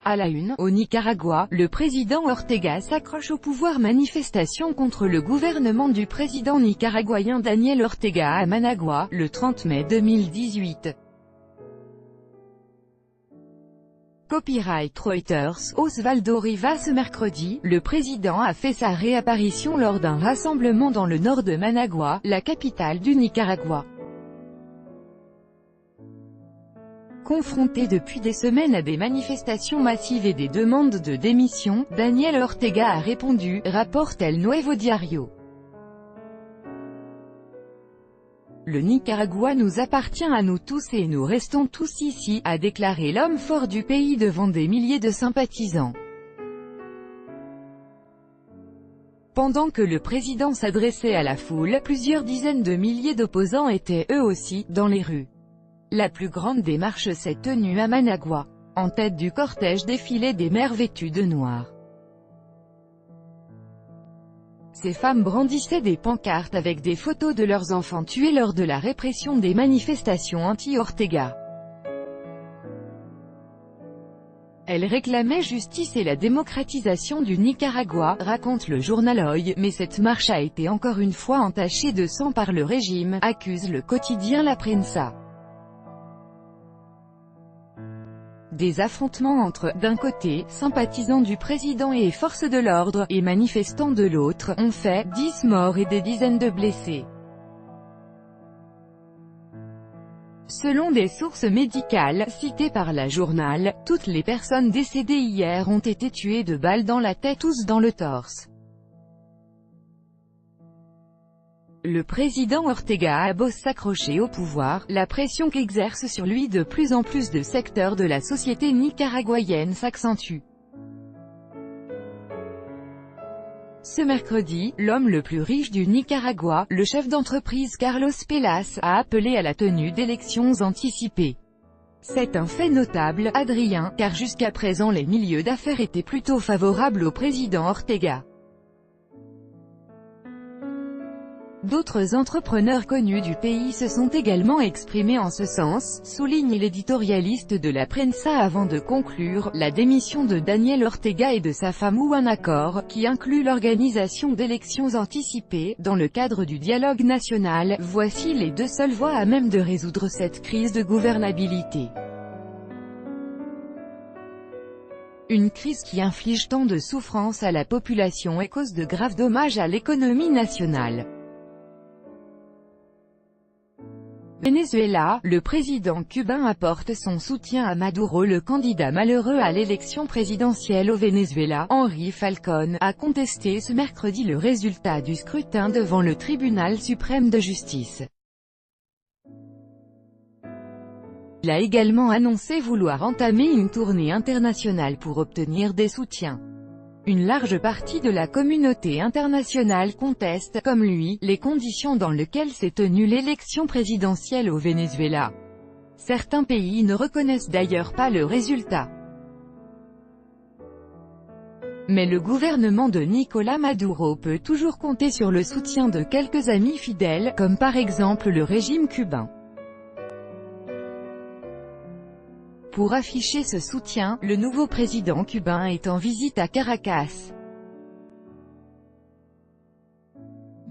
À la une, au Nicaragua, le président Ortega s'accroche au pouvoir. Manifestation contre le gouvernement du président nicaraguayen Daniel Ortega à Managua, le 30 mai 2018. Copyright Reuters. Osvaldo Rivas. Ce mercredi, le président a fait sa réapparition lors d'un rassemblement dans le nord de Managua, la capitale du Nicaragua. Confronté depuis des semaines à des manifestations massives et des demandes de démission, Daniel Ortega a répondu, rapporte El Nuevo Diario. Le Nicaragua nous appartient à nous tous et nous restons tous ici, a déclaré l'homme fort du pays devant des milliers de sympathisants. Pendant que le président s'adressait à la foule, plusieurs dizaines de milliers d'opposants étaient eux aussi dans les rues. La plus grande des marches s'est tenue à Managua. En tête du cortège défilaient des mères vêtues de noir. Ces femmes brandissaient des pancartes avec des photos de leurs enfants tués lors de la répression des manifestations anti-Ortega. Elles réclamaient justice et la démocratisation du Nicaragua, raconte le journal Hoy, mais cette marche a été encore une fois entachée de sang par le régime, accuse le quotidien La Prensa. Des affrontements entre, d'un côté, sympathisants du président et forces de l'ordre, et manifestants de l'autre, ont fait 10 morts et des dizaines de blessés. Selon des sources médicales, citées par la journal, toutes les personnes décédées hier ont été tuées de balles dans la tête, tous dans le torse. Le président Ortega a beau s'accrocher au pouvoir, la pression qu'exerce sur lui de plus en plus de secteurs de la société nicaraguayenne s'accentue. Ce mercredi, l'homme le plus riche du Nicaragua, le chef d'entreprise Carlos Pelas, a appelé à la tenue d'élections anticipées. C'est un fait notable, Adrien, car jusqu'à présent les milieux d'affaires étaient plutôt favorables au président Ortega. D'autres entrepreneurs connus du pays se sont également exprimés en ce sens, souligne l'éditorialiste de La Prensa avant de conclure, la démission de Daniel Ortega et de sa femme ou un accord, qui inclut l'organisation d'élections anticipées, dans le cadre du dialogue national, voici les deux seules voies à même de résoudre cette crise de gouvernabilité. Une crise qui inflige tant de souffrance à la population et cause de graves dommages à l'économie nationale. Venezuela, le président cubain apporte son soutien à Maduro. Le candidat malheureux à l'élection présidentielle au Venezuela, Henry Falcón, a contesté ce mercredi le résultat du scrutin devant le tribunal suprême de justice. Il a également annoncé vouloir entamer une tournée internationale pour obtenir des soutiens. Une large partie de la communauté internationale conteste, comme lui, les conditions dans lesquelles s'est tenue l'élection présidentielle au Venezuela. Certains pays ne reconnaissent d'ailleurs pas le résultat. Mais le gouvernement de Nicolás Maduro peut toujours compter sur le soutien de quelques amis fidèles, comme par exemple le régime cubain. Pour afficher ce soutien, le nouveau président cubain est en visite à Caracas.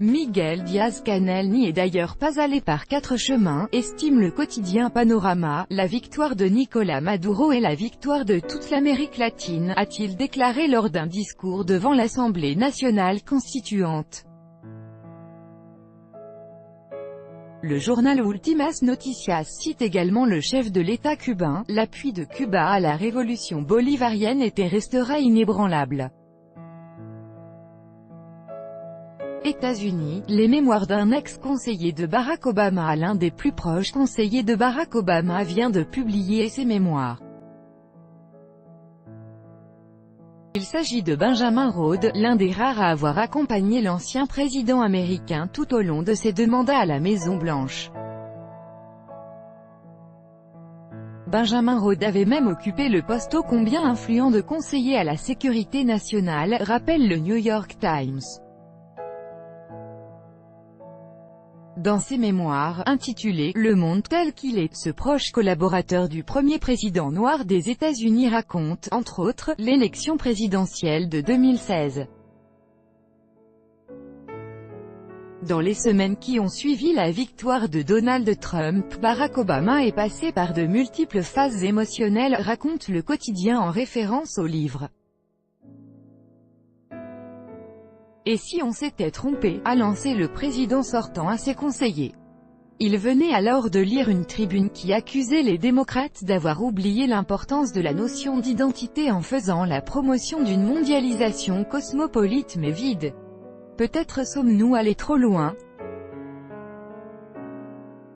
Miguel Díaz-Canel n'y est d'ailleurs pas allé par quatre chemins, estime le quotidien Panorama. La victoire de Nicolás Maduro est la victoire de toute l'Amérique latine, a-t-il déclaré lors d'un discours devant l'Assemblée nationale constituante. Le journal Últimas Noticias cite également le chef de l'État cubain, l'appui de Cuba à la révolution bolivarienne était et restera inébranlable. États-Unis, les mémoires d'un ex-conseiller de Barack Obama. L'un des plus proches conseillers de Barack Obama vient de publier ses mémoires. Il s'agit de Benjamin Rhodes, l'un des rares à avoir accompagné l'ancien président américain tout au long de ses deux mandats à la Maison-Blanche. Benjamin Rhodes avait même occupé le poste ô combien influent de conseiller à la sécurité nationale, rappelle le New York Times. Dans ses mémoires, intitulées « Le monde tel qu'il est », ce proche collaborateur du premier président noir des États-Unis raconte, entre autres, l'élection présidentielle de 2016. Dans les semaines qui ont suivi la victoire de Donald Trump, Barack Obama est passé par de multiples phases émotionnelles, raconte le quotidien en référence au livre. Et si on s'était trompé, a lancé le président sortant à ses conseillers. Il venait alors de lire une tribune qui accusait les démocrates d'avoir oublié l'importance de la notion d'identité en faisant la promotion d'une mondialisation cosmopolite mais vide. Peut-être sommes-nous allés trop loin.